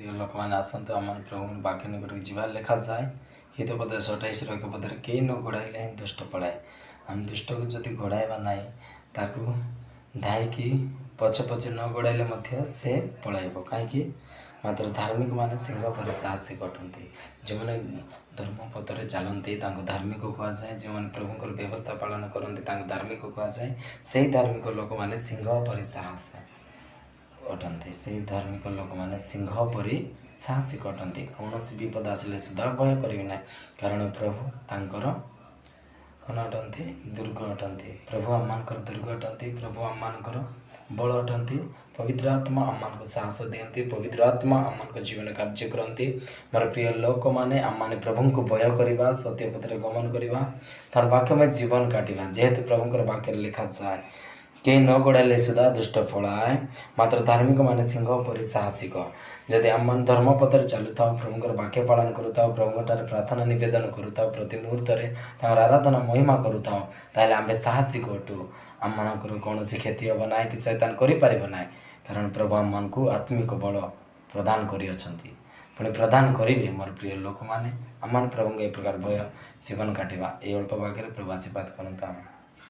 प्रिय लोक मैंने आसतु आम प्रभु बाक्य निकट जीवार लिखा जाए हितपद 27 पदर कई न गोड़ाइले दुष्ट पलाए। आम दुष्ट को जदि गोड़ाइबा नाई ताकू धाईकी पछे पछे न गोड़ाइले से पलाइब कहीं मात्र धार्मिक माने सिंह पर साहसिक अटंती। जो मैंने धर्मपथरे चलती धार्मिक कहुए, जो मैंने प्रभुंर व्यवस्था पालन करती धार्मिक कहुए। से धार्मिक लोक मैंने सिंह पर साहस अटंती। से धार्मिक लोक मैंने सिंह परी साहसिक अटंती। कौन विपद आसिले सुधा भय करेंगे ना, कारण प्रभु तांकर कौन अटंती दुर्ग अटंती। प्रभु आमर दुर्ग अटंती। प्रभु आमर बल अटंती। पवित्र आत्मा आम साहस दियंती। पवित्र आत्मा आम जीवन कार्य करती। मोर प्रिय लोक मैंने आम मैंने प्रभु को भय करवा, सत्य पथरे गमन करवा, तार वाक्यमय जीवन काटिबा। जेहेतु प्रभुंर वाक्य लिखा जाए कई न गोड़ाइले सुधा दुष्ट फलाए, मात्र धार्मिक माने सिंह परी साहसिक। जदि आम धर्मपथरे चलु था, प्रभुंर वाक्य पालन करुता, प्रभुठार प्रार्थना नवेदन करुता, प्रति मुहूर्त आराधना महिमा करुता, ताहले आमे साहसिक अटू। आम मानकर कौन क्षति हम ना कि शैतान करें, कारण प्रभु आम मान को आत्मिक बल प्रदान करियछंती, पुणी प्रदान करेंगे। मोर प्रिय लोक मैंने आम प्रभु ए प्रकार भय जीवन काटिबा। ये अल्प वाक्य प्रभु आशीर्वाद करता।